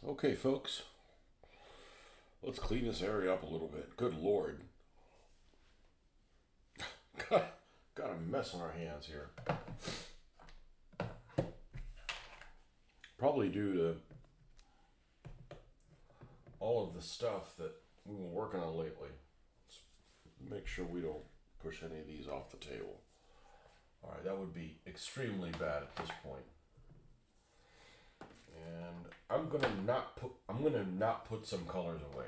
Okay, folks, let's clean this area up a little bit. Good Lord. Got a mess on our hands here. Probably due to all of the stuff that we've been working on lately. Let's make sure we don't push any of these off the table. All right, that would be extremely bad at this point. And I'm gonna not put some colors away.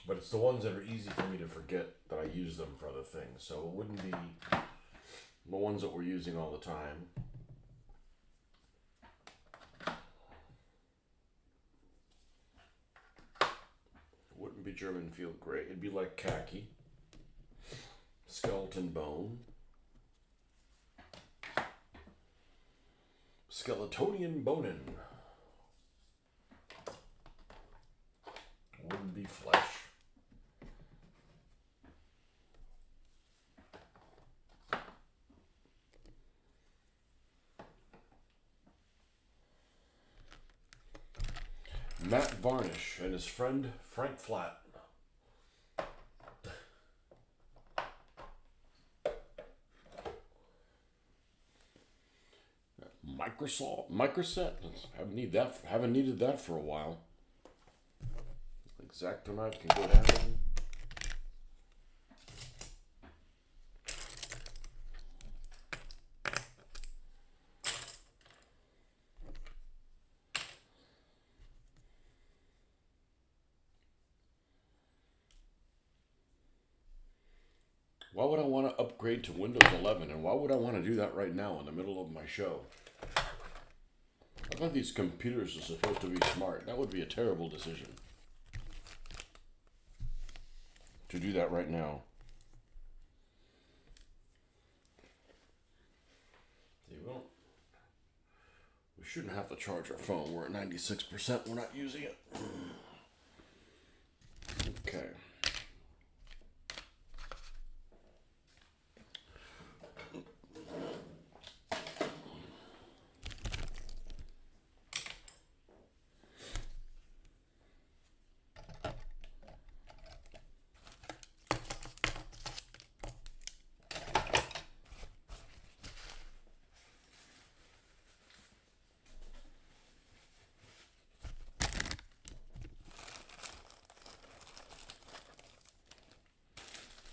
But it's the ones that are easy for me to forget that I use them for other things. So it wouldn't be the ones that we're using all the time. It wouldn't be German field gray. It'd be like khaki, skeleton bone, Skeletonian bonin. Wouldn't be flesh. Matt Varnish and his friend Frank Flat. Microset. Haven't needed that for a while. Exacto knife can go down. Why would I want to upgrade to Windows 11, and why would I want to do that right now in the middle of my show? I thought these computers are supposed to be smart. That would be a terrible decision to do that right now. See, we shouldn't have to charge our phone. We're at 96%. We're not using it. Okay.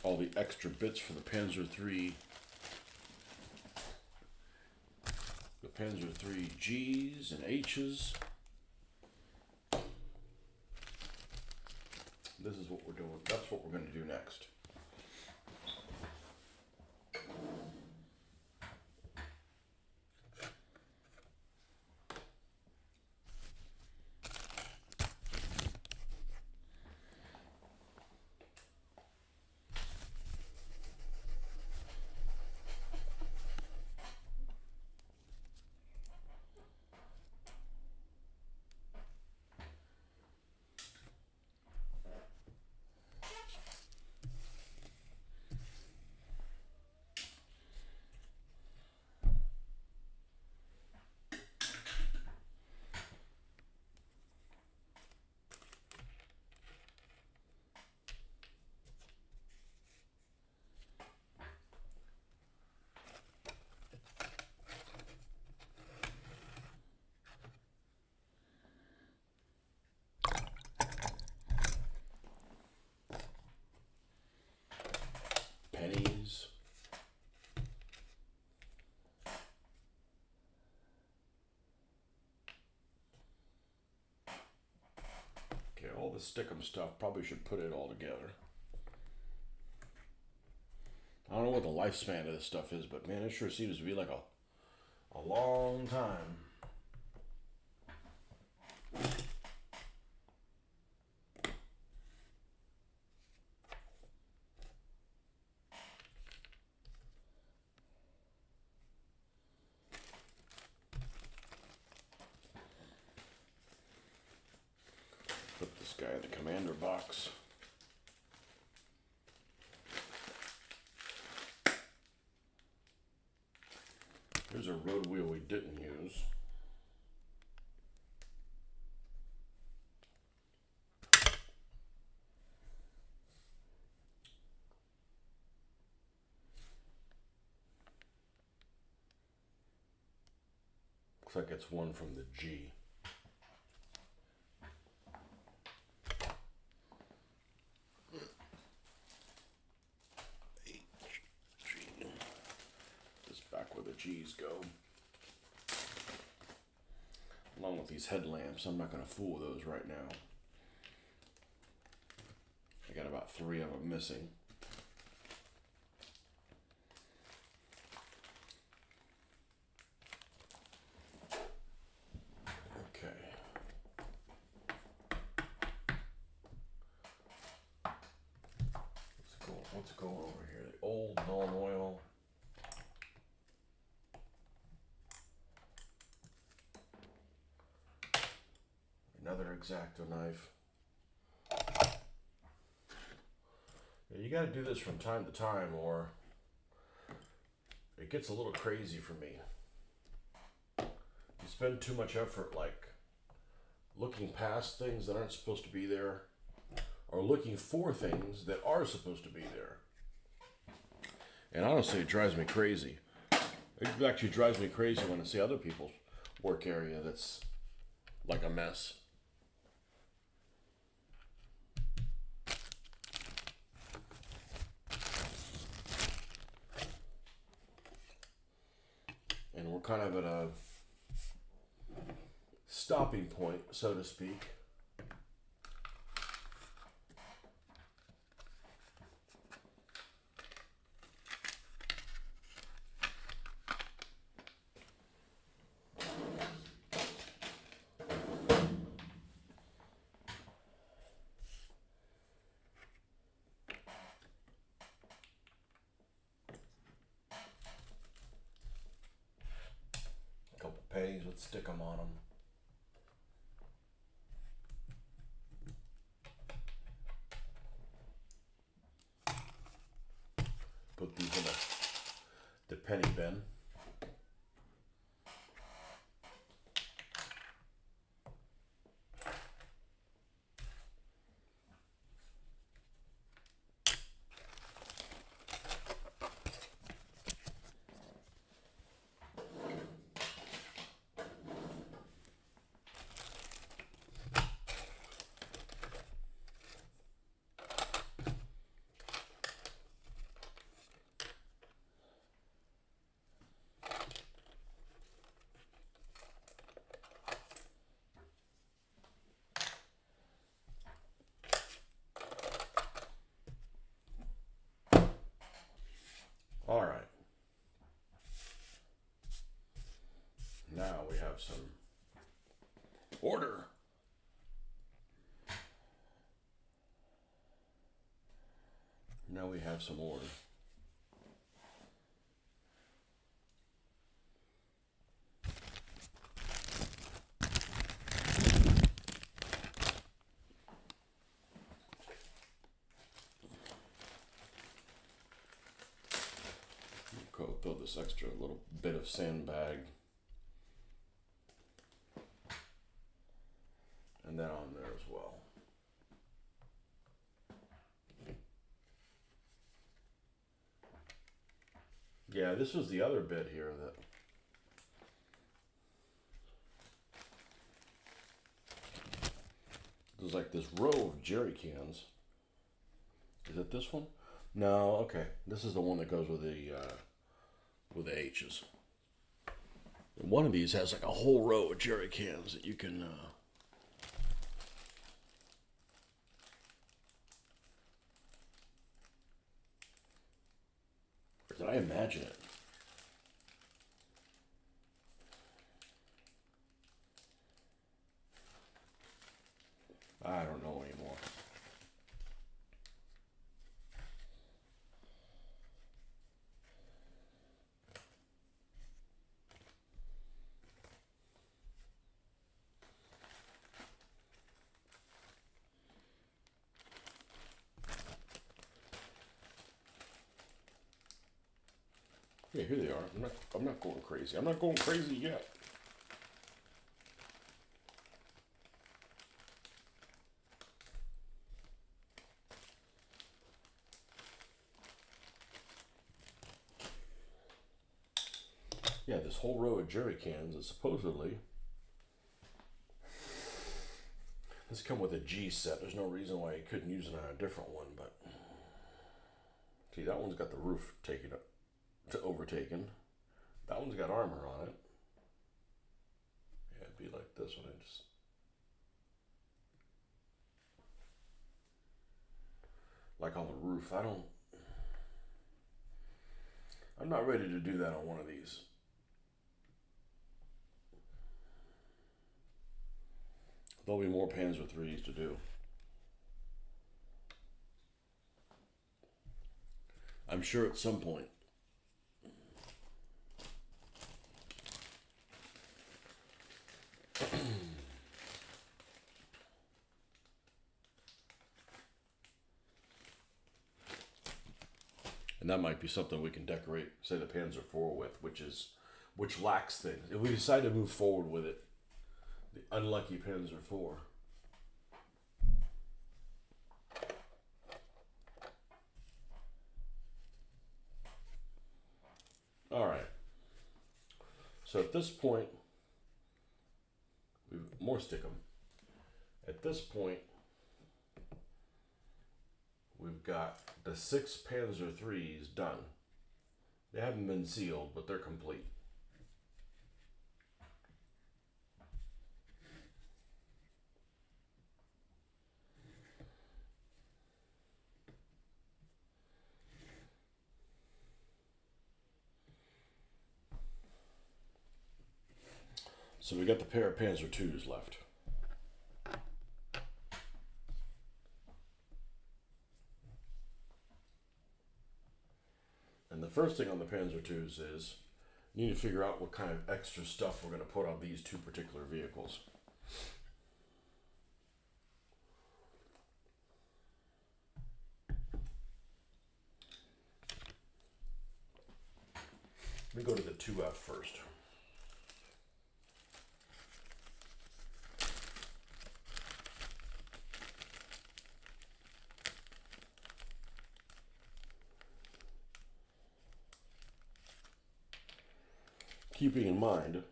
All the extra bits for the Panzer III. The Panzer III Gs and Hs. This is what we're doing. That's what we're going to do next. Pennies. Okay, all the stickum stuff, probably should put it all together. I don't know what the lifespan of this stuff is, but man, it sure seems to be like a long time. Put this guy in the commander box. Here's use a road wheel we didn't use. Looks like it's one from the G. Where the G's go. Along with these headlamps, I'm not going to fool those right now. I got about 3 of them missing. Okay. What's going over here? The old non-oil. Another X-Acto knife. Yeah, you got to do this from time to time, or it gets a little crazy for me. You spend too much effort, like looking past things that aren't supposed to be there, or looking for things that are supposed to be there. And honestly, it drives me crazy. It actually drives me crazy when I see other people's work area that's like a mess. And we're kind of at a stopping point, so to speak. Pennies would stick them on them. Put these in the penny bin. All right. Now we have some order. Now we have some order. Throw this extra little bit of sandbag and that on there as well. Yeah, this was the other bit here that there's like this row of jerry cans. Is it this one? No, okay. This is the one that goes with the H's. And one of these has like a whole row of jerry cans that you can or did I imagine it? I don't know anymore. Yeah, here they are. I'm not going crazy. I'm not going crazy yet. Yeah, this whole row of jerry cans is supposedly. This come with a G set. There's no reason why you couldn't use it on a different one, but see, that one's got the roof taken up to overtaken. That one's got armor on it. Yeah, it'd be like this one. I just like on the roof. I'm not ready to do that on one of these. There'll be more Panzer threes to do. I'm sure at some point. And that might be something we can decorate, say the Panzer IV with, which lacks things. If we decide to move forward with it, the unlucky Panzer IV. All right. So at this point, we've more stickum. At this point, we've got the 6 Panzer IIIs done. They haven't been sealed, but they're complete. So we got the pair of Panzer IIs left. And the first thing on the Panzer IIs is you need to figure out what kind of extra stuff we're going to put on these two particular vehicles. Let me go to the 2F first. Keeping in mind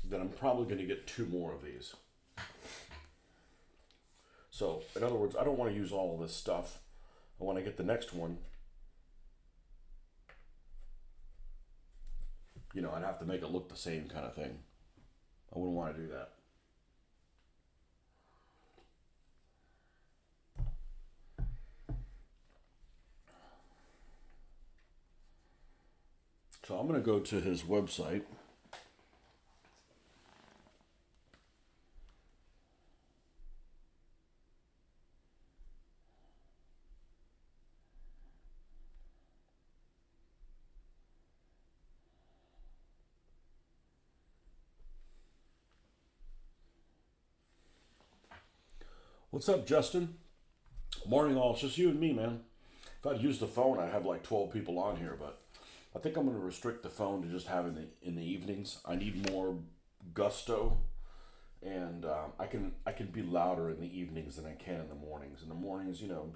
that I'm probably going to get 2 more of these. So, in other words, I don't want to use all of this stuff. I want to get the next one. You know, I'd have to make it look the same kind of thing. I wouldn't want to do that. So I'm going to go to his website. What's up, Justin? Morning all. It's just you and me, man. If I'd used the phone, I'd have like 12 people on here, but I think I'm going to restrict the phone to just having it in the evenings. I need more gusto, and I can be louder in the evenings than I can in the mornings. In the mornings, you know,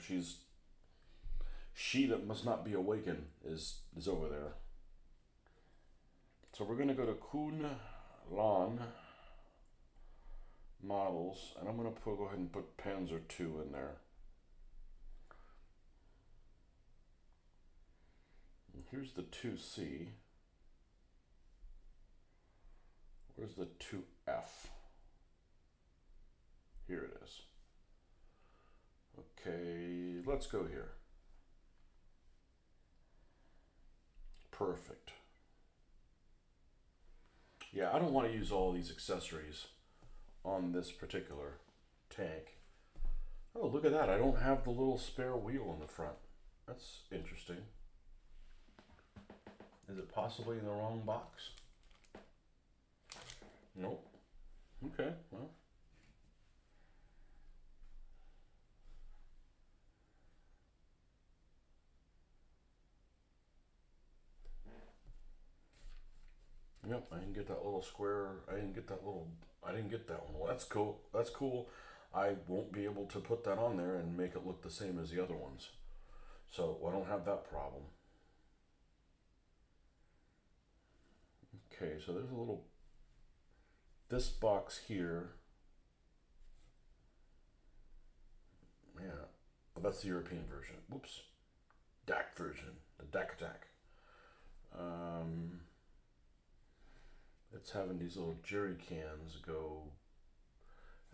she that must not be awakened is over there. So we're going to go to Kuhn Lawn Models, and I'm going to go ahead and put Panzer II in there. And here's the 2C. Where's the 2F? Here it is. Okay, let's go here. Perfect. Yeah, I don't want to use all these accessories on this particular tank. Oh, look at that. I don't have the little spare wheel in the front. That's interesting. Is it possibly in the wrong box? Nope. Okay, well. Yep, I didn't get that little square. I didn't get that little. I didn't get that one. Well, that's cool. That's cool. I won't be able to put that on there and make it look the same as the other ones. So I don't have that problem. Okay, so there's a little. This box here. Yeah. Oh, that's the European version. Whoops. DAC version. The DAC attack. It's having these little jerry cans go.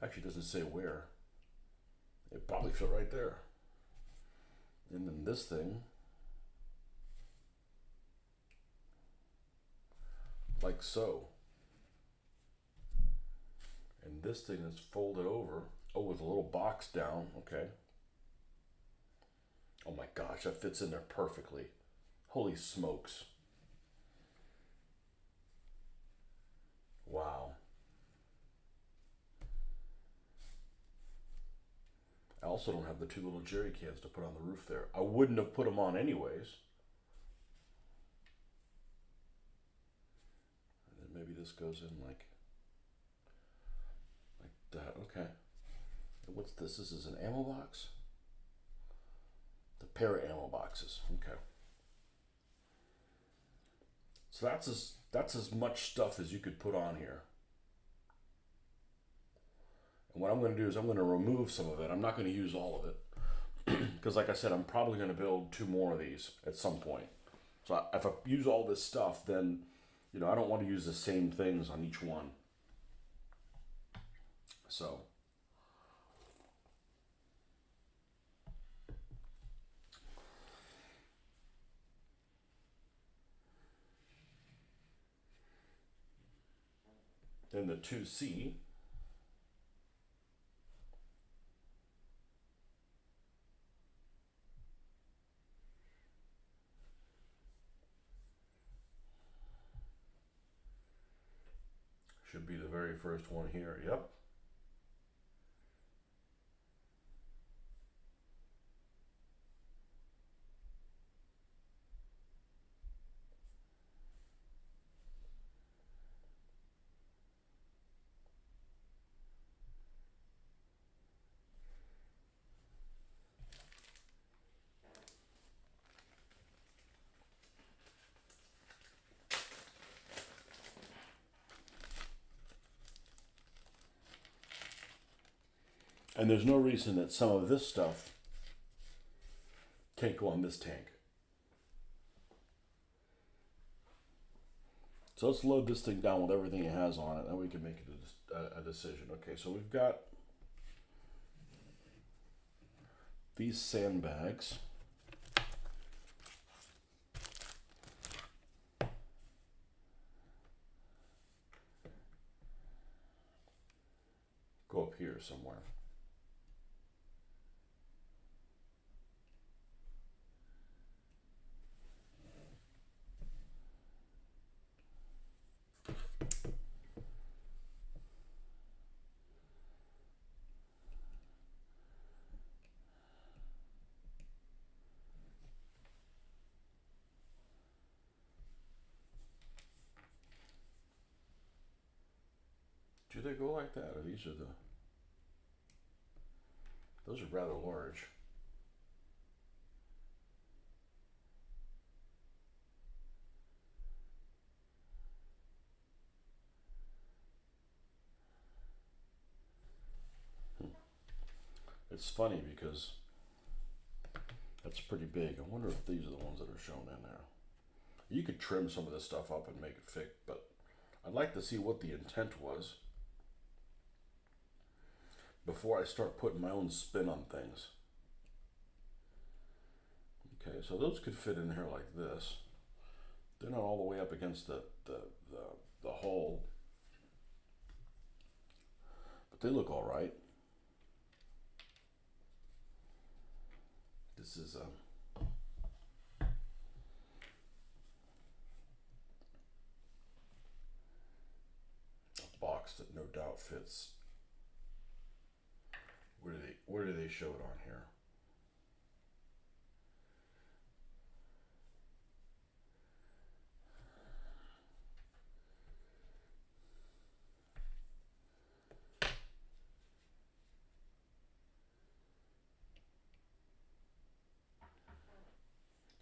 Actually, doesn't say where. It probably fit right there. And then this thing, like so. And this thing is folded over. Oh, with a little box down. Okay. Oh my gosh, that fits in there perfectly. Holy smokes. Wow. I also don't have the two little jerry cans to put on the roof there. I wouldn't have put them on anyways. And then maybe this goes in like that. Okay. And what's this? This is an ammo box? The pair of ammo boxes. Okay. So that's as much stuff as you could put on here. And what I'm going to do is I'm going to remove some of it. I'm not going to use all of it because, like I said, I'm probably going to build two more of these at some point. So if I use all this stuff, then I don't want to use the same things on each one. So. Then the 2C. Should be the very first one here. Yep. And there's no reason that some of this stuff can't go on this tank. So let's load this thing down with everything it has on it, and we can make a decision. Okay, so we've got these sandbags. Go up here somewhere. Do they go like that, or these are those are rather large. It's funny because that's pretty big. I wonder if these are the ones that are shown in there. You could trim some of this stuff up and make it fit, but I'd like to see what the intent was before I start putting my own spin on things. Okay, so those could fit in here like this. They're not all the way up against the hole, but they look all right. This is a box that no doubt fits. Where do they show it on here?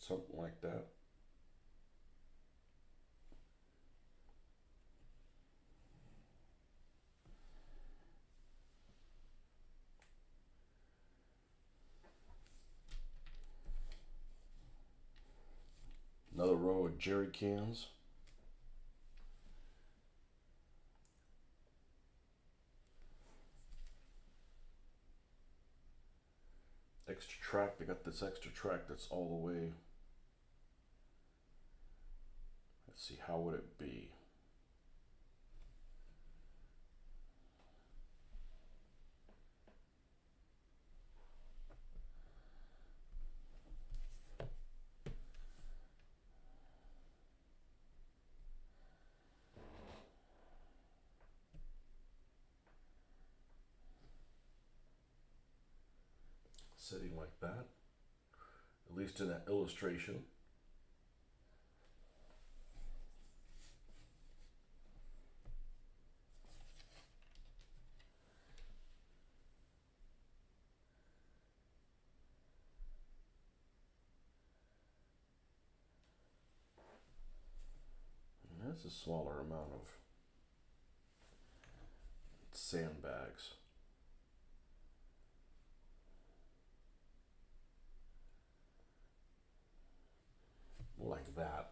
Something like that. Another row of jerry cans. Extra track. They got this extra track that's all the way. Let's see, how would it be? Sitting like that, at least in that illustration. And that's a smaller amount of sandbags. Like that.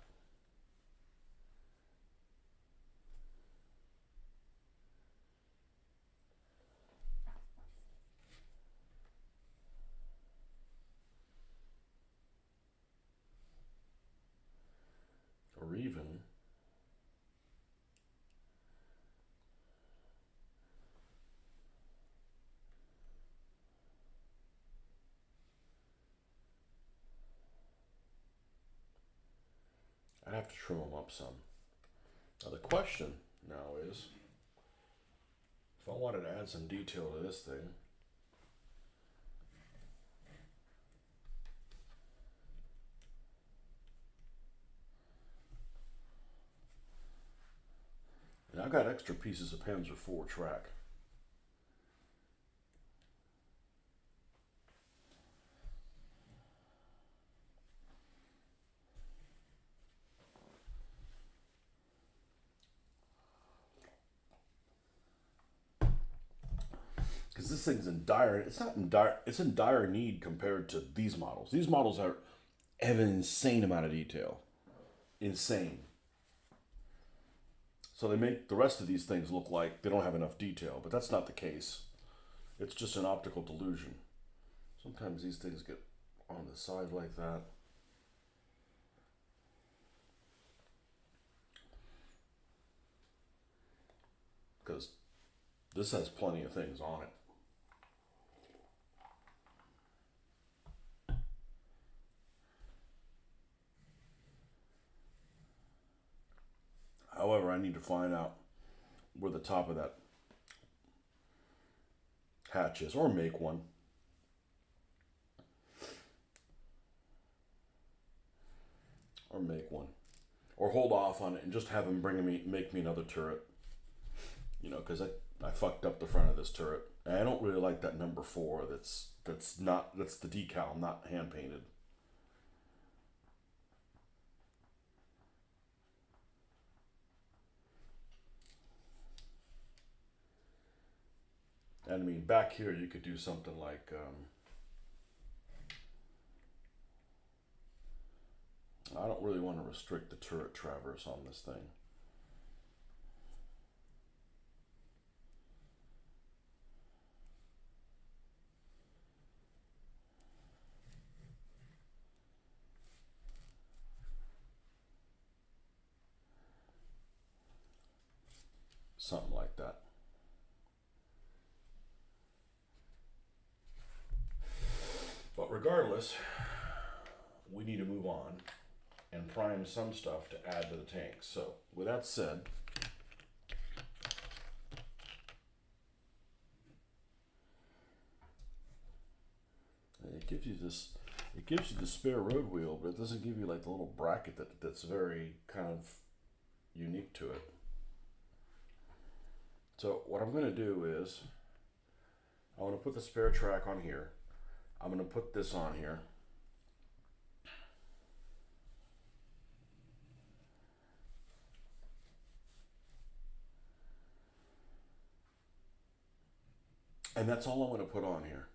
Or even I'd have to trim them up some. Now the question now is, if I wanted to add some detail to this thing, and I've got extra pieces of pens with 4-track. Because this thing's in dire, it's not in dire, it's in dire need compared to these models. These models have an insane amount of detail. Insane. So they make the rest of these things look like they don't have enough detail, but that's not the case. It's just an optical delusion. Sometimes these things get on the side like that. Because this has plenty of things on it. However, I need to find out where the top of that hatch is, or make one. Or make one. Or hold off on it and just have him make me another turret. You know, because I fucked up the front of this turret. And I don't really like that number 4 that's the decal, not hand painted. And I mean, back here you could do something like, I don't really want to restrict the turret traverse on this thing. Something like that. But regardless, we need to move on and prime some stuff to add to the tank. So with that said, it gives you the spare road wheel, but it doesn't give you like the little bracket that's very kind of unique to it. So what I'm going to do is I want to put the spare track on here. I'm going to put this on here. And that's all I'm going to put on here.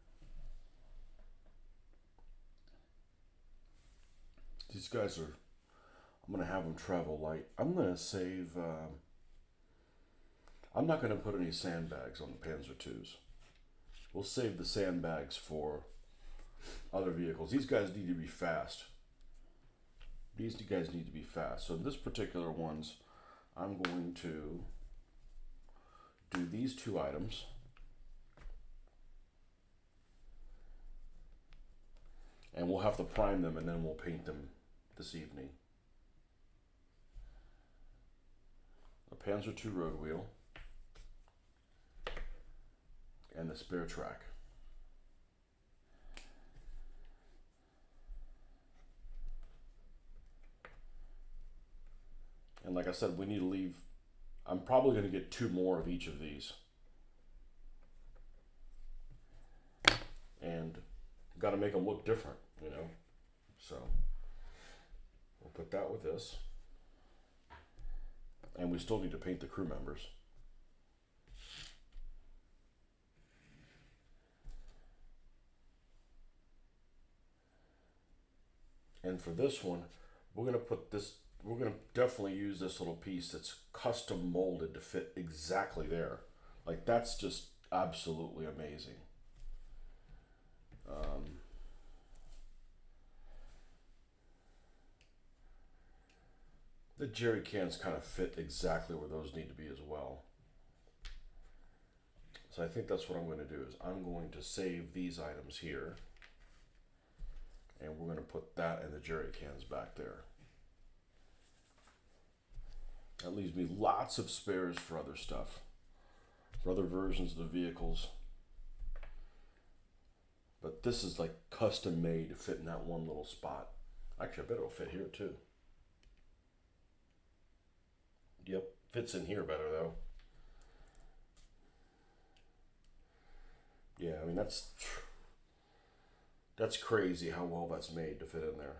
These guys are, I'm going to have them travel light. I'm going to save, I'm not going to put any sandbags on the Panzer IIs. We'll save the sandbags for other vehicles. These guys need to be fast. These guys need to be fast. So in this particular ones, I'm going to do these two items. And we'll have to prime them and then we'll paint them this evening. A Panzer II road wheel and the spare track. And like I said, we need to leave, I'm probably going to get 2 more of each of these. And got to make them look different, you know. So we'll put that with this. And we still need to paint the crew members. And for this one, we're going to put this, we're going to definitely use this little piece that's custom molded to fit exactly there. Like, that's just absolutely amazing. The jerry cans kind of fit exactly where those need to be as well. So I think that's what I'm going to do is I'm going to save these items here. And we're going to put that in the jerry cans back there. That leaves me lots of spares for other stuff. For other versions of the vehicles. But this is like custom made to fit in that one little spot. Actually, I bet it'll fit here too. Yep, fits in here better though. Yeah, I mean that's crazy how well that's made to fit in there.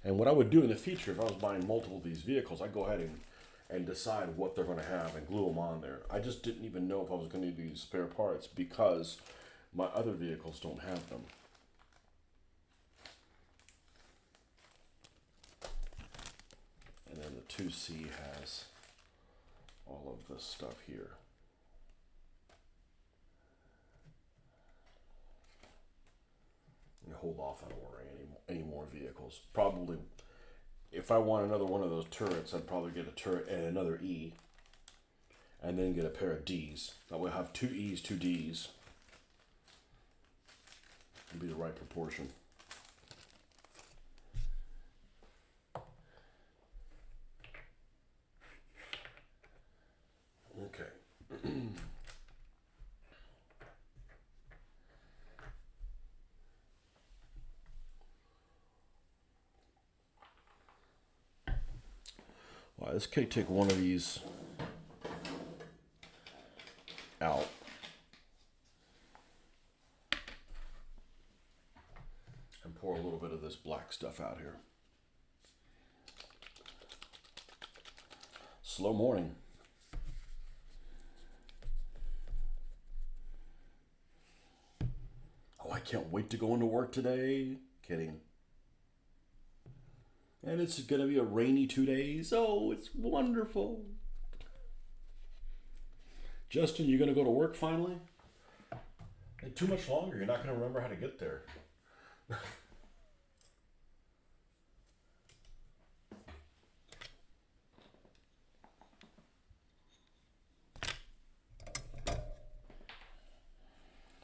And what I would do in the future if I was buying multiple of these vehicles, I'd go ahead and decide what they're going to have and glue them on there. I just didn't even know if I was going to need these spare parts because my other vehicles don't have them. And then the 2C has all of this stuff here. And hold off on ordering any more vehicles. Probably, if I want another one of those turrets, I'd probably get a turret and another E. And then get a pair of Ds. That way I'll have 2 E's, 2 Ds. It'll be the right proportion. Okay. Well, this could take one of these out. And pour a little bit of this black stuff out here. Slow morning. Oh, I can't wait to go into work today. Kidding. And it's going to be a rainy 2 days. Oh, it's wonderful. Justin, you going to go to work finally? Hey, too much longer. You're not going to remember how to get there.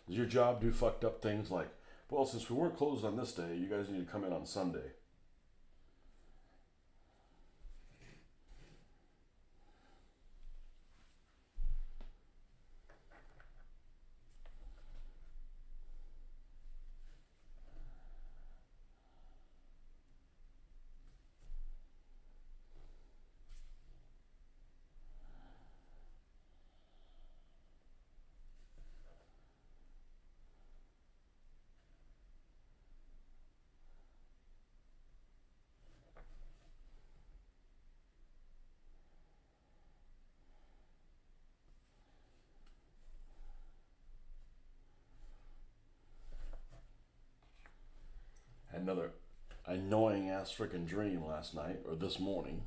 Does your job do fucked up things like, well, since we weren't closed on this day, you guys need to come in on Sunday? another annoying ass freaking dream last night or this morning.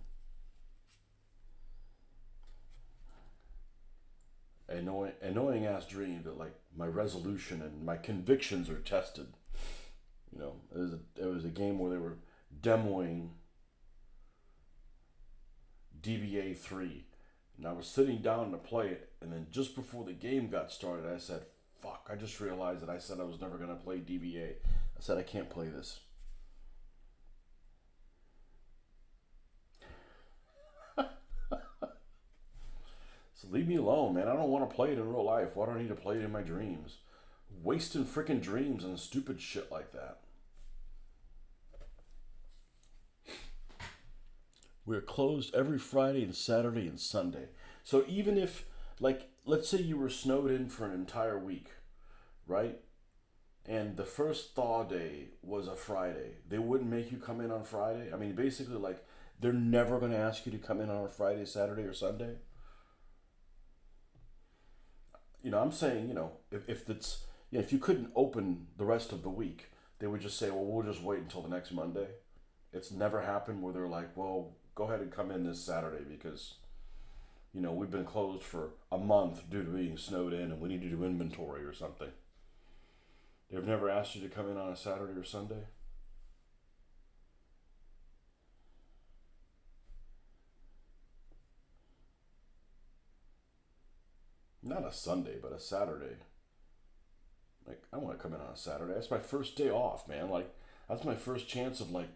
Annoying ass dream that like my resolution and my convictions are tested. You know, it was a game where they were demoing DBA 3. And I was sitting down to play it, and then just before the game got started, I said, fuck, I just realized that I said I was never going to play DBA. I said, I can't play this. So leave me alone, man. I don't want to play it in real life. Why do I need to play it in my dreams? Wasting freaking dreams on stupid shit like that. We're closed every Friday and Saturday and Sunday. So even if, like, let's say you were snowed in for an entire week, right? And the first thaw day was a Friday. They wouldn't make you come in on Friday? I mean, basically, like, they're never going to ask you to come in on a Friday, Saturday, or Sunday? You know, I'm saying, if it's, if you couldn't open the rest of the week, they would just say, well, we'll just wait until the next Monday. It's never happened where they're like, well, go ahead and come in this Saturday because, we've been closed for a month due to being snowed in and we need to do inventory or something. They've never asked you to come in on a Saturday or Sunday? Not a Sunday, but a Saturday. Like, I want to come in on a Saturday. That's my first day off, man. Like, that's my first chance of, like,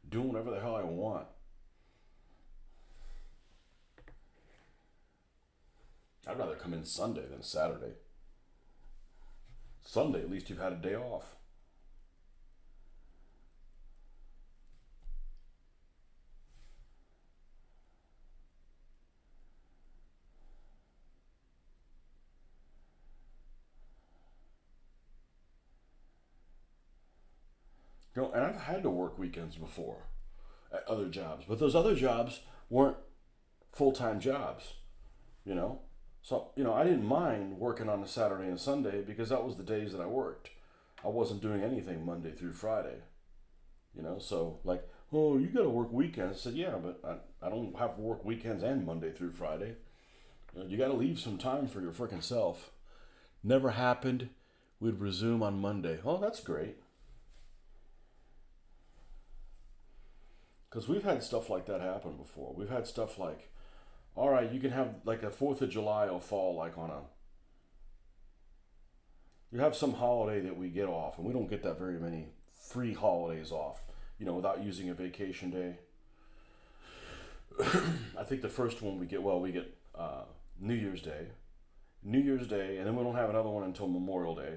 doing whatever the hell I want. I'd rather come in Sunday than Saturday. Sunday, at least you've had a day off. And I've had to work weekends before at other jobs, but those other jobs weren't full-time jobs, you know? So, I didn't mind working on a Saturday and Sunday because that was the days that I worked. I wasn't doing anything Monday through Friday, So, like, oh, you got to work weekends. I said, yeah, but I don't have to work weekends and Monday through Friday. You got to leave some time for your freaking self. Never happened. We'd resume on Monday. Oh, that's great. Because we've had stuff like that happen before. We've had stuff like, all right, you can have like a 4th of July will fall like on a, you have some holiday that we get off, and we don't get that very many free holidays off, without using a vacation day. I think the first one we get New Year's Day. And then we don't have another one until Memorial Day.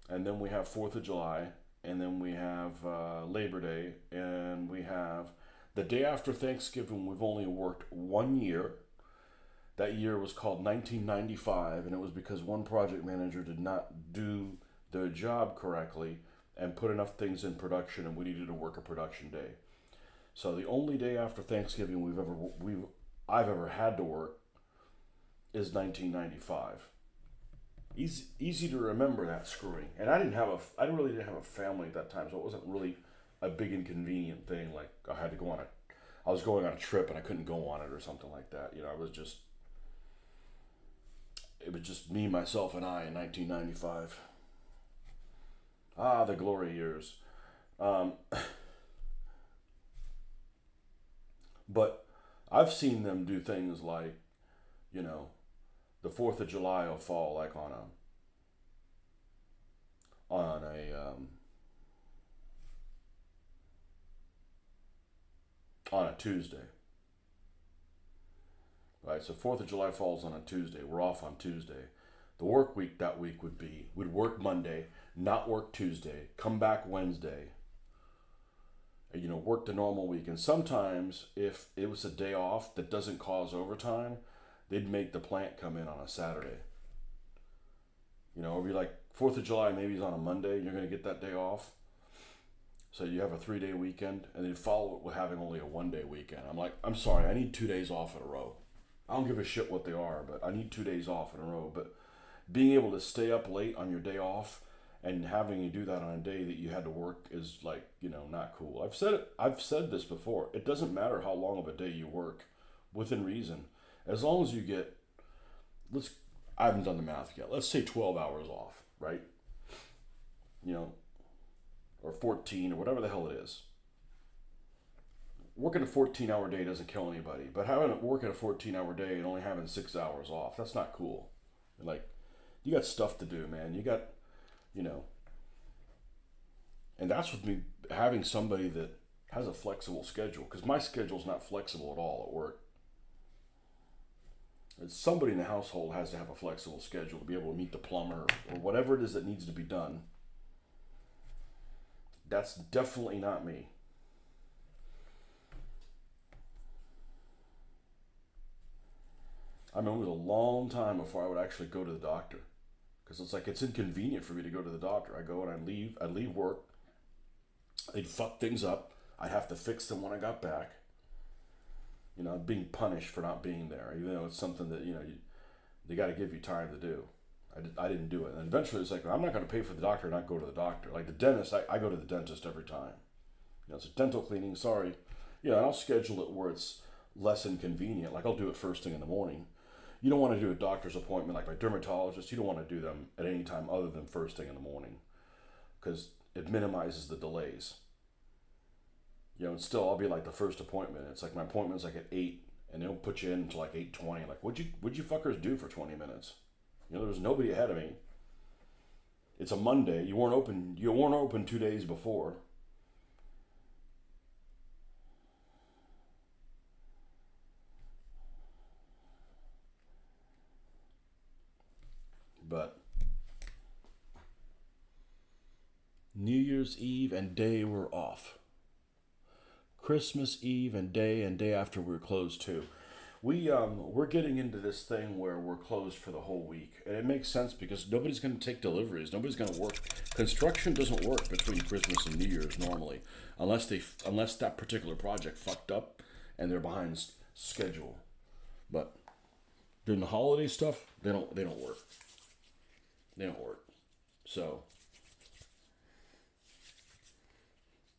And then we have 4th of July, and then we have Labor Day, and we have the day after Thanksgiving. We've only worked 1 year. That year was called 1995, and it was because one project manager did not do their job correctly and put enough things in production, and we needed to work a production day. So the only day after Thanksgiving I've ever had to work is 1995. Easy to remember that screwing. And I really didn't have a family at that time, so it wasn't really a big inconvenient thing. Like I was going on a trip and I couldn't go on it or something like that. It was just me, myself, and I in 1995. Ah, the glory years. Um, but I've seen them do things like, the 4th of July will fall like on a Tuesday. Right, so 4th of July falls on a Tuesday. We're off on Tuesday. The work week that week we'd work Monday, not work Tuesday, come back Wednesday, work the normal week. And sometimes if it was a day off that doesn't cause overtime, they'd make the plant come in on a Saturday. It'd be like 4th of July, maybe it's on a Monday, you're going to get that day off. So you have a 3-day weekend, and then follow it with having only a 1-day weekend. I'm like, I'm sorry, I need 2 days off in a row. I don't give a shit what they are, but I need 2 days off in a row. But being able to stay up late on your day off And having you do that on a day that you had to work is like, not cool. I've said this before. It doesn't matter how long of a day you work, within reason. As long as you get, let's I haven't done the math yet. Let's say 12 hours off, right? You know, or 14 or whatever the hell it is. Working a 14-hour day doesn't kill anybody, but working a 14-hour day and only having 6 hours off, that's not cool. Like, you got stuff to do, man. You got, you know, and that's with me having somebody that has a flexible schedule, because my schedule's not flexible at all at work. It's somebody in the household has to have a flexible schedule to be able to meet the plumber or whatever it is that needs to be done. That's definitely not me. I mean, it was a long time before I would actually go to the doctor, because it's like it's inconvenient for me to go to the doctor. I go and I'd leave work. They'd fuck things up. I'd have to fix them when I got back. I'm being punished for not being there, even though it's something that they got to give you time to do. I didn't do it, and eventually it's like, I'm not going to pay for the doctor and not go to the doctor. Like the dentist, I go to the dentist every time. It's a dental cleaning. Sorry, and I'll schedule it where it's less inconvenient. Like I'll do it first thing in the morning. You don't want to do a doctor's appointment like my dermatologist. You don't want to do them at any time other than first thing in the morning, because it minimizes the delays. And still I'll be like the first appointment. It's like my appointment's like at 8, and they'll put you in until like 8:20. Like, what'd you fuckers do for 20 minutes? There was nobody ahead of me. It's a Monday. You weren't open 2 days before. But New Year's Eve and day were off. Christmas Eve and day after we were closed too. We're getting into this thing where we're closed for the whole week, and it makes sense because nobody's going to take deliveries. Nobody's going to work. Construction doesn't work between Christmas and New Year's normally, unless that particular project fucked up and they're behind schedule. But during the holiday stuff, they don't work. They don't work. So,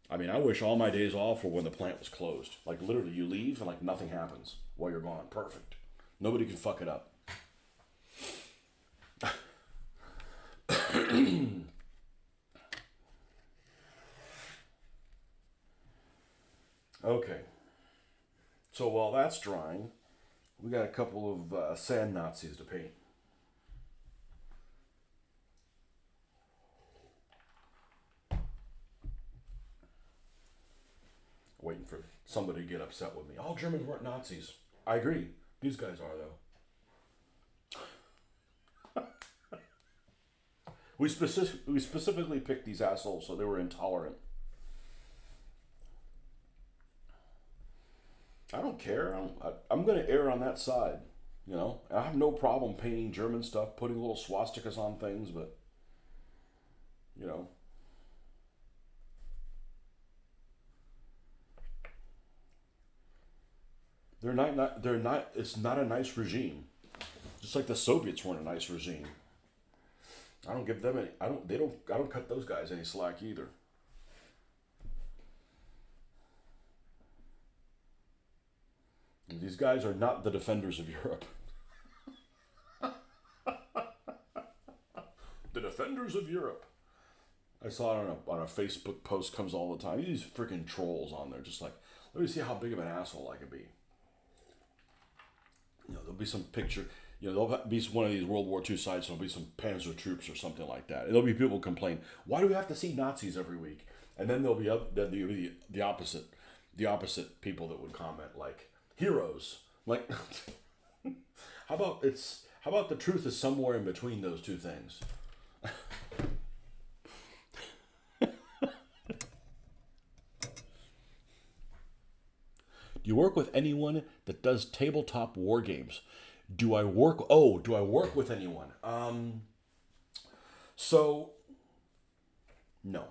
I mean, I wish all my days off were when the plant was closed. Like literally, you leave and like nothing happens while you're gone. Perfect. Nobody can fuck it up. Okay. So while that's drying, we got a couple of sand Nazis to paint. Waiting for somebody to get upset with me. All Germans weren't Nazis. I agree. These guys are, though. We specifically picked these assholes so they were intolerant. I don't care. I'm going to err on that side. I have no problem painting German stuff, putting little swastikas on things, but, you know. They're not, it's not a nice regime. Just like the Soviets weren't a nice regime. I don't give them any, I don't cut those guys any slack either. And these guys are not the defenders of Europe. The defenders of Europe. I saw it on a Facebook post, comes all the time. These freaking trolls on there, just like, let me see how big of an asshole I could be. There'll be some picture. There'll be one of these World War II sites. There'll be some Panzer troops or something like that. There'll be people complain, why do we have to see Nazis every week? And then there'll be the opposite people that would comment like heroes. Like, how about the truth is somewhere in between those two things? Do you work with anyone that does tabletop war games? Do I work with anyone? So, no.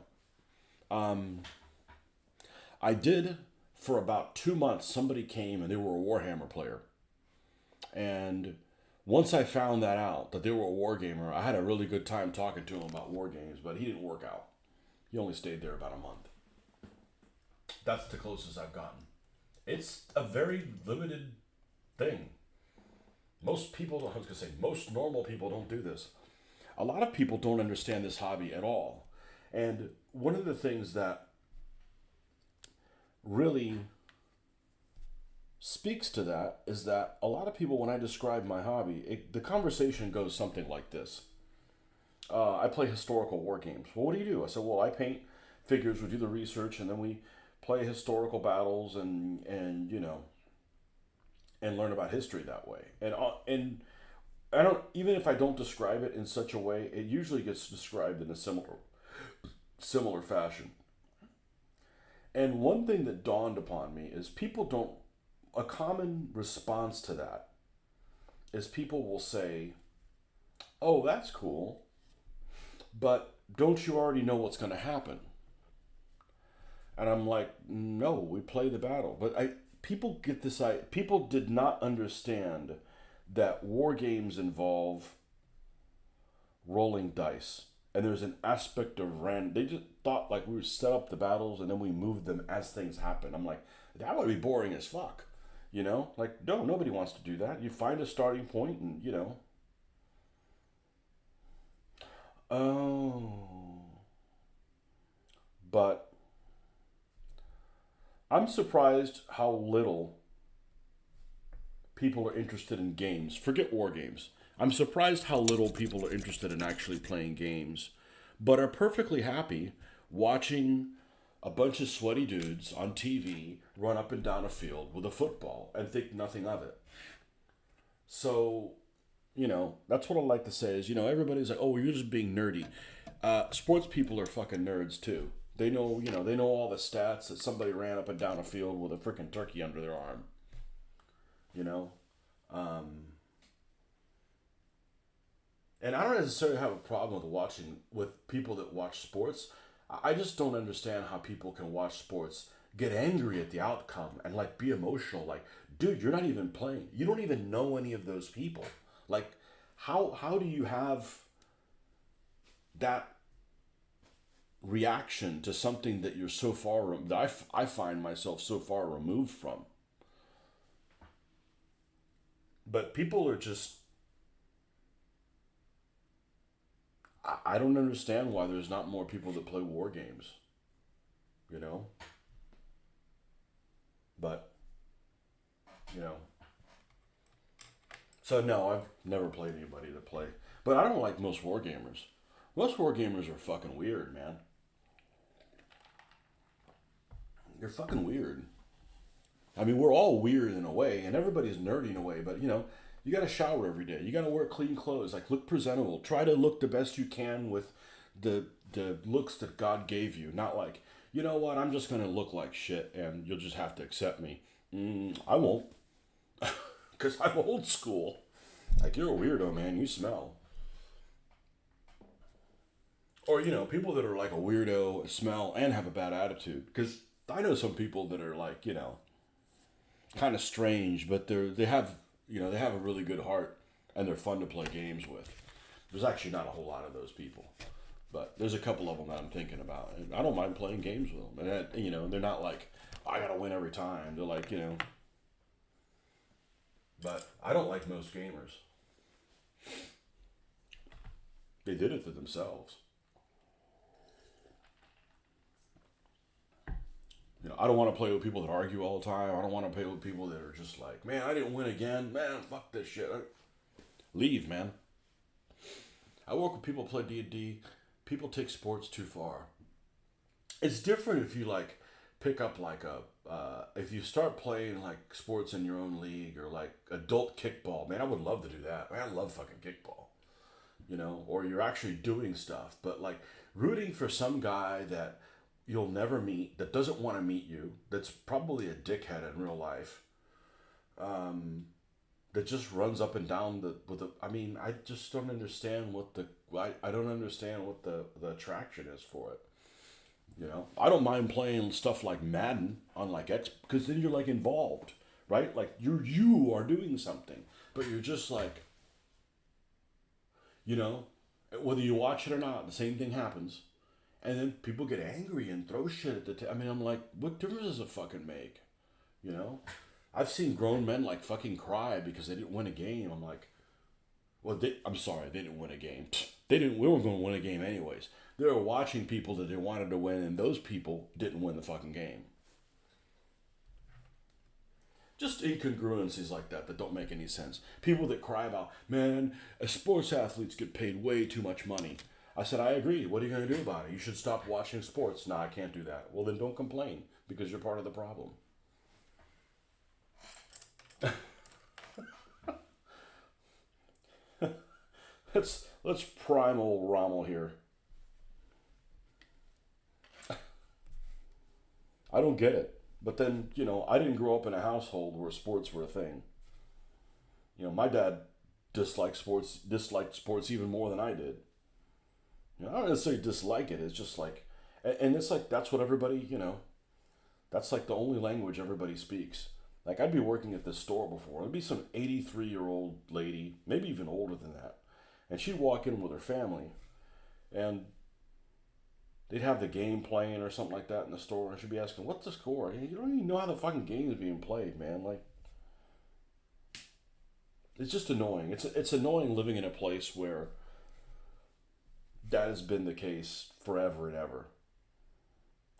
I did for about 2 months. Somebody came and they were a Warhammer player. And Once I found that out, that they were a war gamer, I had a really good time talking to him about war games, but he didn't work out. He only stayed there about a month. That's the closest I've gotten. It's a very limited thing. Most people, I was going to say, most normal people don't do this. A lot of people don't understand this hobby at all. And one of the things that really speaks to that is that a lot of people, when I describe my hobby, the conversation goes something like this. I play historical war games. Well, what do you do? I said, well, I paint figures, we do the research, and then we play historical battles and and learn about history that way. And I don't, even if I don't describe it in such a way, it usually gets described in a similar fashion. And one thing that dawned upon me is people don't, a common response to that is people will say, oh, that's cool, but don't you already know what's going to happen? And I'm like, no, we play the battle. But people get this, people did not understand that war games involve rolling dice. And there's an aspect of random. They just thought like we would set up the battles and then we moved them as things happen. I'm like, that would be boring as fuck. Like, no, nobody wants to do that. You find a starting point and. Oh. But I'm surprised how little people are interested in games. Forget war games. I'm surprised how little people are interested in actually playing games, but are perfectly happy watching a bunch of sweaty dudes on TV run up and down a field with a football and think nothing of it. So, that's what I like to say is, everybody's like, oh, you're just being nerdy. Sports people are fucking nerds too. They know all the stats that somebody ran up and down a field with a freaking turkey under their arm. You know? And I don't necessarily have a problem with people that watch sports. I just don't understand how people can watch sports, get angry at the outcome, and like be emotional. Like, dude, you're not even playing. You don't even know any of those people. Like, how do you have that reaction to something that you're so far that I find myself so far removed from? But people are just. I don't understand why there's not more people that play war games. You know? But, you know. So, no, I've never played anybody to play. But I don't like most war gamers. Most war gamers are fucking weird, man. You're fucking weird. I mean, we're all weird in a way, and everybody's nerdy in a way, but, you gotta shower every day. You gotta wear clean clothes. Like, look presentable. Try to look the best you can with the looks that God gave you. Not like, you know what, I'm just gonna look like shit and you'll just have to accept me. I won't. Because I'm old school. Like, you're a weirdo, man. You smell. Or, people that are like a weirdo, smell, and have a bad attitude. Because I know some people that are like, kind of strange, but they have a really good heart and they're fun to play games with. There's actually not a whole lot of those people, but there's a couple of them that I'm thinking about, and I don't mind playing games with them. And they're not like, I gotta win every time. They're like, but I don't like most gamers. They did it to themselves. I don't want to play with people that argue all the time. I don't want to play with people that are just like, man, I didn't win again. Man, fuck this shit. Leave, man. I work with people who play D&D. People take sports too far. It's different if you like pick up like if you start playing like sports in your own league or like adult kickball. Man, I would love to do that. Man, I love fucking kickball. Or you're actually doing stuff. But like rooting for some guy that you'll never meet, that doesn't want to meet you, that's probably a dickhead in real life, that just runs up and down I just don't understand I don't understand what the attraction is for it. I don't mind playing stuff like Madden on like X, because then you're like involved, right? Like you are doing something, but you're just like, You know, whether you watch it or not, the same thing happens. And then people get angry and throw shit at I mean, I'm like, what difference does it fucking make? You know? I've seen grown men like fucking cry because they didn't win a game. I'm like, well, I'm sorry, they didn't win a game. They didn't. We weren't going to win a game anyways. They were watching people that they wanted to win, and those people didn't win the fucking game. Just incongruencies like that don't make any sense. People that cry about, man, sports athletes get paid way too much money. I said, I agree. What are you going to do about it? You should stop watching sports. No, I can't do that. Well, then don't complain because you're part of the problem. Let's prime old Rommel here. I don't get it. But then, I didn't grow up in a household where sports were a thing. My dad disliked sports even more than I did. I don't necessarily dislike it. It's just like, and it's like, that's what everybody, that's like the only language everybody speaks. Like, I'd be working at this store before. There'd be some 83-year-old lady, maybe even older than that. And she'd walk in with her family, and they'd have the game playing or something like that in the store. And she'd be asking, what's the score? You don't even know how the fucking game is being played, man. Like, it's just annoying. It's annoying living in a place where that has been the case forever and ever.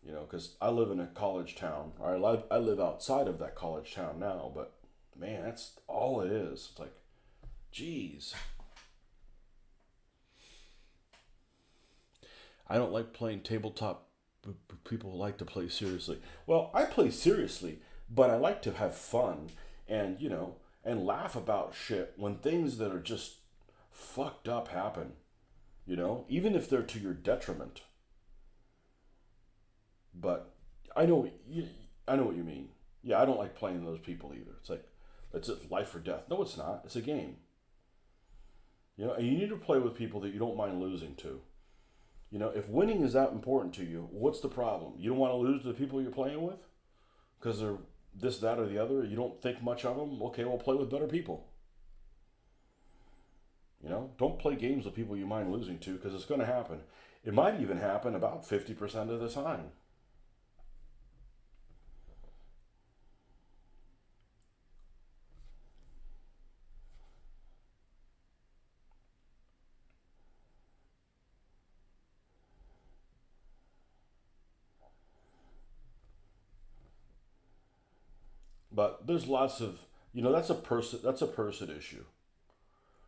Because I live in a college town. I live outside of that college town now, but man, that's all it is. It's like, geez. I don't like playing tabletop. People like to play seriously. Well, I play seriously, but I like to have fun and, and laugh about shit when things that are just fucked up happen, even if they're to your detriment. But I know, I know what you mean. Yeah, I don't like playing those people either. It's like, it's life or death. No, it's not. It's a game. And you need to play with people that you don't mind losing to. If winning is that important to you, what's the problem? You don't want to lose to the people you're playing with? Because they're this, that, or the other? You don't think much of them? Okay, well, play with better people. Don't play games with people you mind losing to because it's going to happen. It might even happen about 50% of the time. But there's lots of, that's a person issue.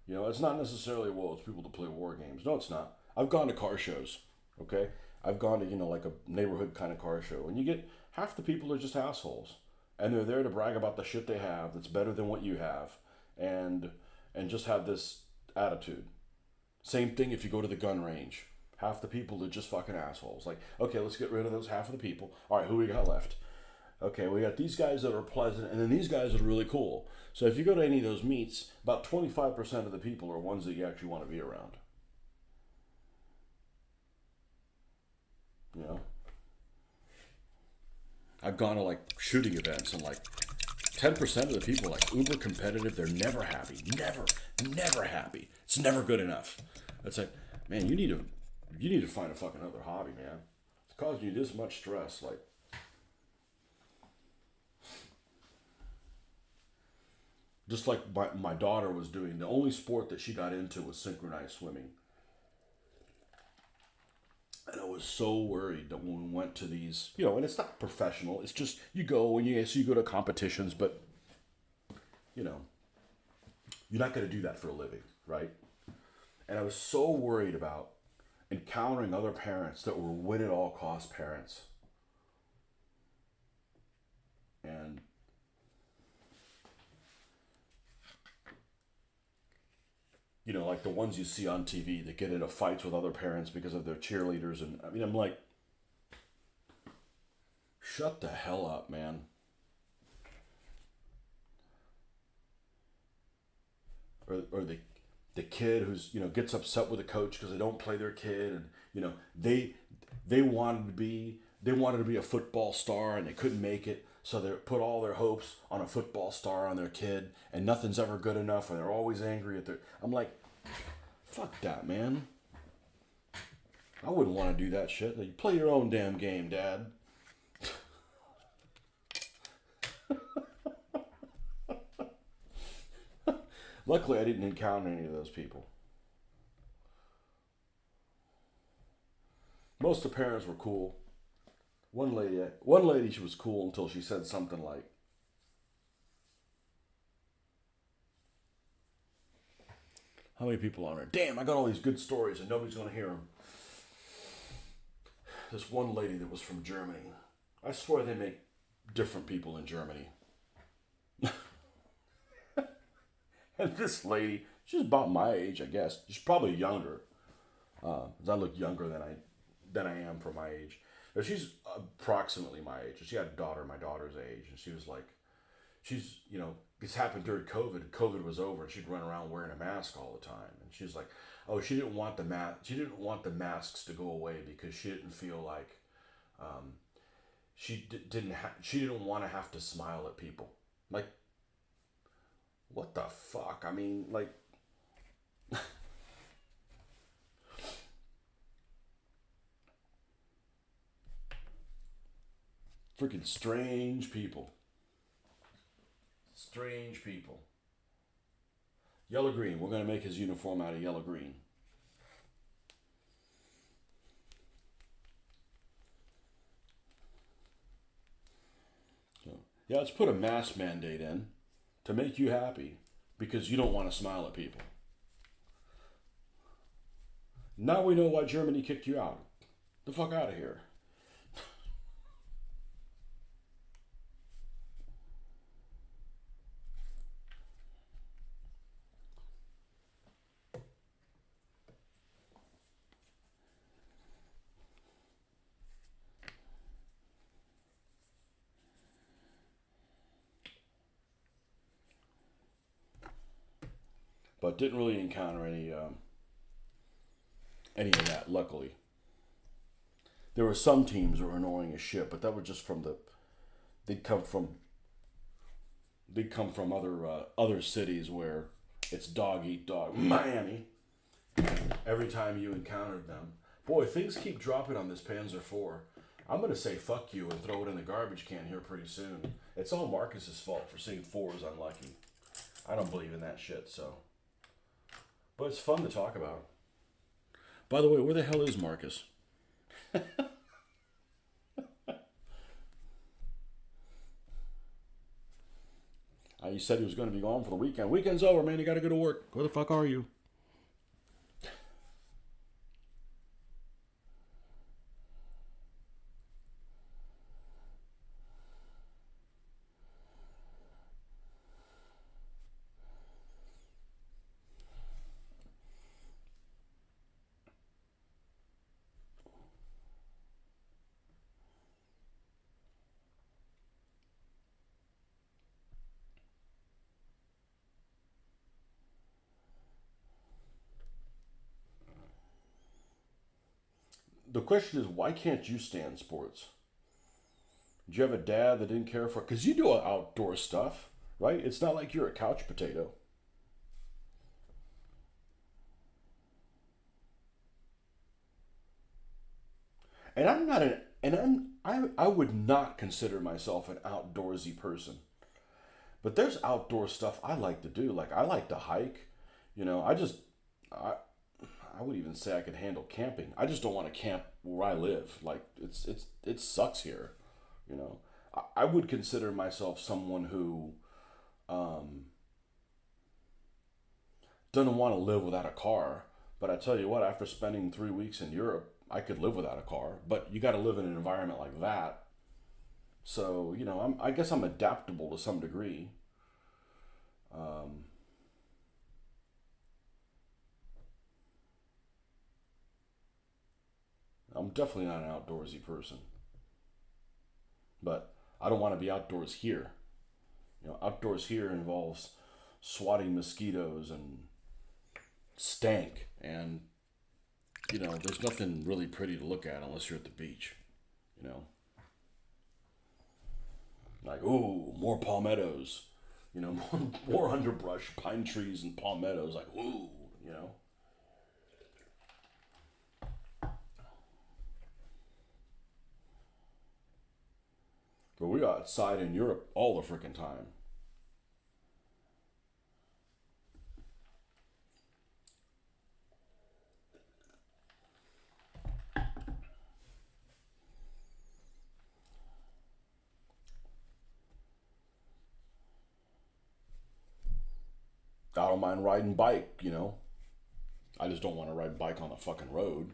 It's not necessarily, well, it's people to play war games. No, it's not. I've gone to car shows, okay? I've gone to, like a neighborhood kind of car show, and you get half the people are just assholes. And they're there to brag about the shit they have that's better than what you have, and just have this attitude. Same thing if you go to the gun range. Half the people are just fucking assholes. Like, okay, let's get rid of those half of the people. All right, who we got left? Okay, we got these guys that are pleasant, and then these guys that are really cool. So if you go to any of those meets, about 25% of the people are ones that you actually want to be around. You know? I've gone to like shooting events, and like 10% of the people are like uber competitive. They're never happy. Never happy. It's never good enough. It's like, man, you need to find a fucking other hobby, man. It's causing you this much stress. Like, just like my daughter was doing, the only sport that she got into was synchronized swimming. And I was so worried that when we went to these, and it's not professional, it's just you go and you go to competitions, but, you're not going to do that for a living, right? And I was so worried about encountering other parents that were win at all cost parents. And like the ones you see on TV that get into fights with other parents because of their cheerleaders. And I mean, I'm like, shut the hell up, man. Or the kid who's, gets upset with the coach because they don't play their kid. And, they wanted to be a football star and they couldn't make it. So they put all their hopes on a football star on their kid, and nothing's ever good enough, and they're always angry at I'm like, Fuck that, man. I wouldn't want to do that shit. You play your own damn game, Dad. Luckily, I didn't encounter any of those people. Most of the parents were cool. One lady, she was cool until she said something like, "How many people on there? Damn, I got all these good stories and nobody's gonna hear them." This one lady that was from Germany. I swear they make different people in Germany. And this lady, she's about my age, I guess. She's probably younger. 'Cause I look younger than I am for my age. But she's approximately my age. She had a daughter my daughter's age, and she was like, this happened during COVID. COVID was over, and she'd run around wearing a mask all the time. And she's like, oh, she didn't want the She didn't want the masks to go away because she didn't feel like she didn't want to have to smile at people. Like, what the fuck? I mean, like, freaking strange people. Strange people. Yellow green. We're going to make his uniform out of yellow green. So, yeah, let's put a mask mandate in to make you happy because you don't want to smile at people. Now we know why Germany kicked you out. The fuck out of here. But didn't really encounter any of that. Luckily, there were some teams that were annoying as shit, but that was just from they'd come from other cities where it's dog eat dog. Miami. Every time you encountered them, boy, things keep dropping on this Panzer IV. I'm gonna say fuck you and throw it in the garbage can here pretty soon. It's all Marcus's fault for saying 4 is unlucky. I don't believe in that shit, so. But it's fun to talk about. By the way, where the hell is Marcus? He said he was going to be gone for the weekend. Weekend's over, man. You got to go to work. Where the fuck are you? The question is, why can't you stand sports? Did you have a dad that didn't care for? Because you do outdoor stuff, right? It's not like you're a couch potato. And I'm not an and I would not consider myself an outdoorsy person. But there's outdoor stuff I like to do. Like I like to hike. I I would even say I could handle camping. I just don't want to camp where I live. Like it sucks here. You know, I would consider myself someone who um, doesn't want to live without a car. But I tell you what, after spending 3 weeks in Europe, I could live without a car. But you got to live in an environment like that. So I guess I'm adaptable to some degree. Um, I'm definitely not an outdoorsy person, but I don't want to be outdoors here. Outdoors here involves swatting mosquitoes and stank, and there's nothing really pretty to look at unless you're at the beach. You know, like ooh, more palmettos. More underbrush, pine trees, and palmettos. Like ooh, you know. But we outside in Europe all the freaking time. I don't mind riding bike, you know. I just don't want to ride bike on the fucking road.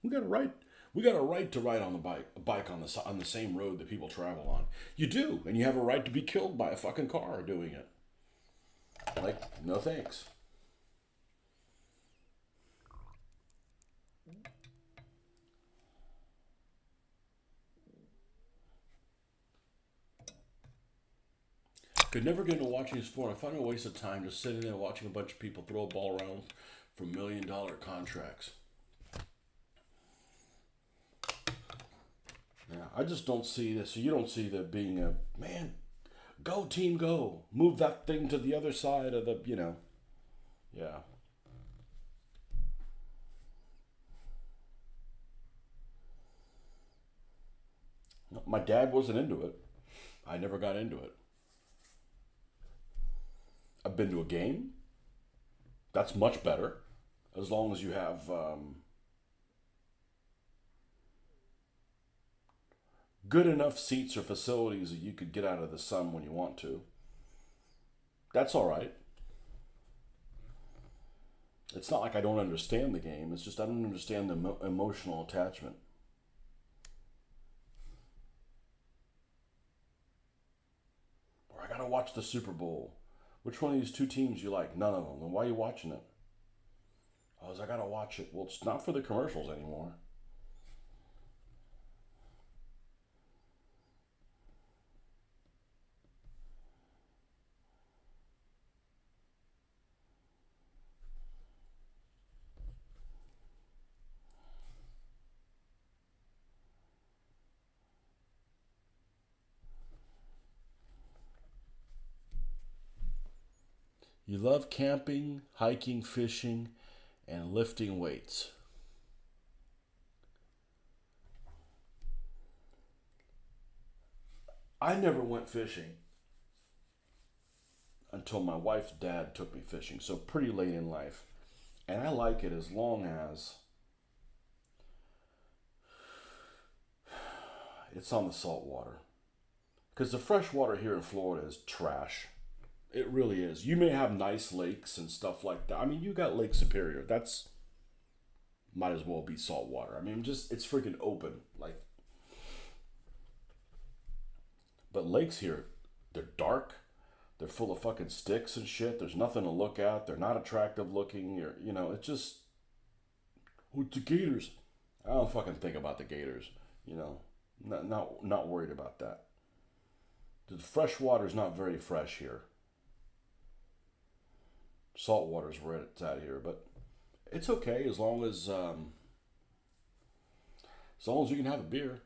We got a right. We got a right to ride on the bike on the same road that people travel on. You do, and you have a right to be killed by a fucking car doing it. Like, no thanks. Could never get into watching sport. I find it a waste of time just sitting there watching a bunch of people throw a ball around for $1 million contracts. Yeah, I just don't see this. So you don't see that being a man. Go team, go! Move that thing to the other side of the, you know. Yeah. My dad wasn't into it. I never got into it. I've been to a game. That's much better, as long as you have good enough seats or facilities that you could get out of the sun when you want to. That's all right. It's not like I don't understand the game. It's just I don't understand the emotional attachment. Or I gotta watch the Super Bowl. Which one of these two teams you like? None of them. Then why are you watching it? Oh, I gotta watch it. Well, it's not for the commercials anymore. You love camping, hiking, fishing, and lifting weights. I never went fishing until my wife's dad took me fishing, so pretty late in life. And I like it as long as it's on the salt water. Because the fresh water here in Florida is trash. It really is. You may have nice lakes and stuff like that. I mean, you got Lake Superior. That's might as well be salt water. I mean, just it's freaking open. Like, but lakes here, they're dark. They're full of fucking sticks and shit. There's nothing to look at. They're not attractive looking. You know, it's just with the gators. I don't fucking think about the gators. You know, not worried about that. The fresh water is not very fresh here. Salt water is where it's at here, but it's okay as long as you can have a beer.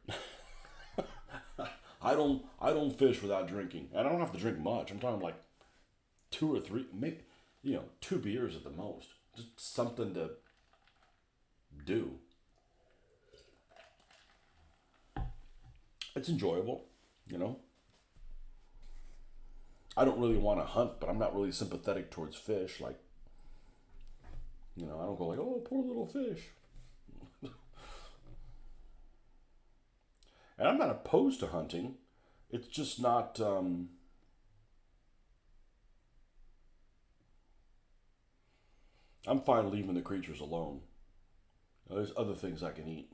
I don't fish without drinking. And I don't have to drink much. I'm talking like two or three, maybe, you know, 2 beers at the most. Just something to do. It's enjoyable, you know. I don't really want to hunt, but I'm not really sympathetic towards fish. Like, you know, I don't go like, oh, poor little fish. And I'm not opposed to hunting. It's just not. I'm fine leaving the creatures alone. There's other things I can eat.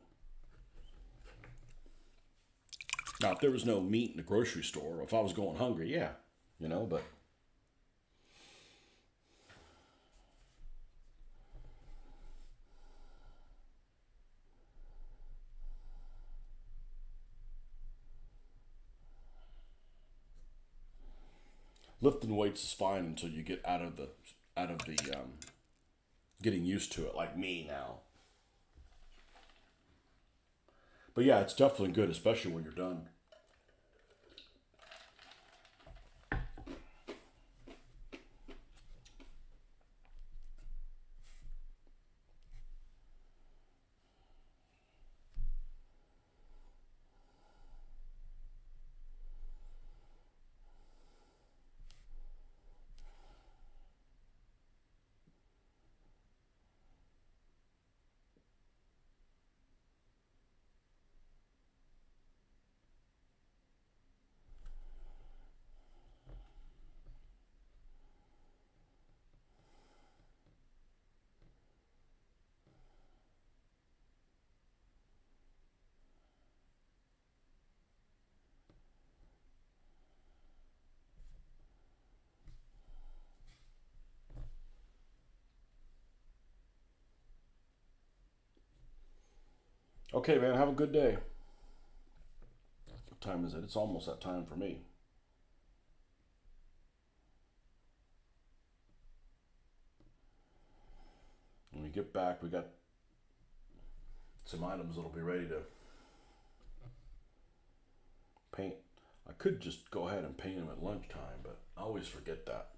Now, if there was no meat in the grocery store, or if I was going hungry, yeah, you know, but lifting weights is fine until you get out of the getting used to it, like me now. But yeah, it's definitely good, especially when you're done. Okay, man, have a good day. What time is it? It's almost that time for me. When we get back, we got some items that'll be ready to paint. I could just go ahead and paint them at lunchtime, but I always forget that.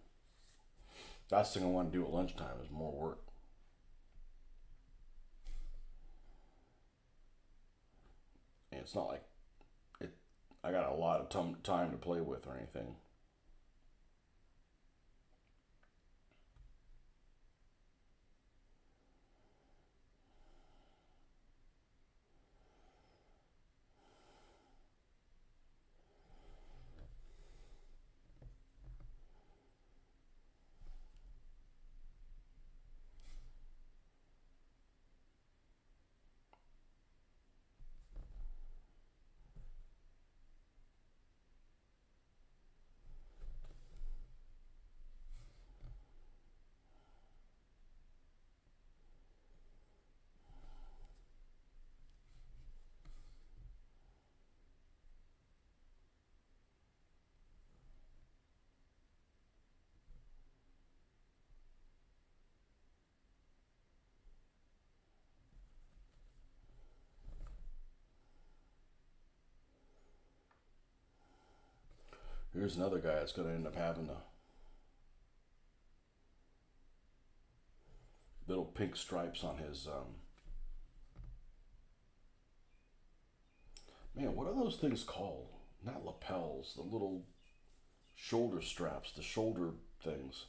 Last thing I want to do at lunchtime is more work. And it's not like it. I got a lot of time to play with or anything. Here's another guy that's going to end up having the little pink stripes on his. Man, what are those things called? Not lapels, the little shoulder straps, the shoulder things.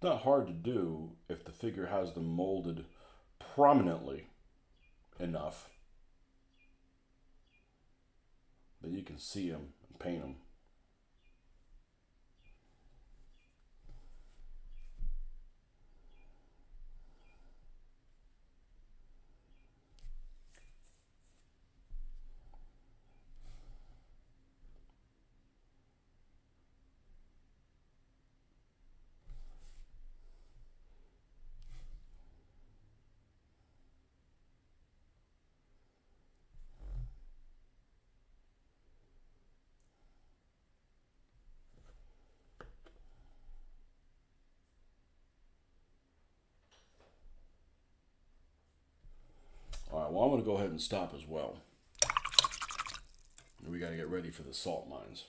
Not hard to do if the figure has them molded prominently enough that you can see them and paint them. All right, well, I'm going to go ahead and stop as well. We got to get ready for the salt mines.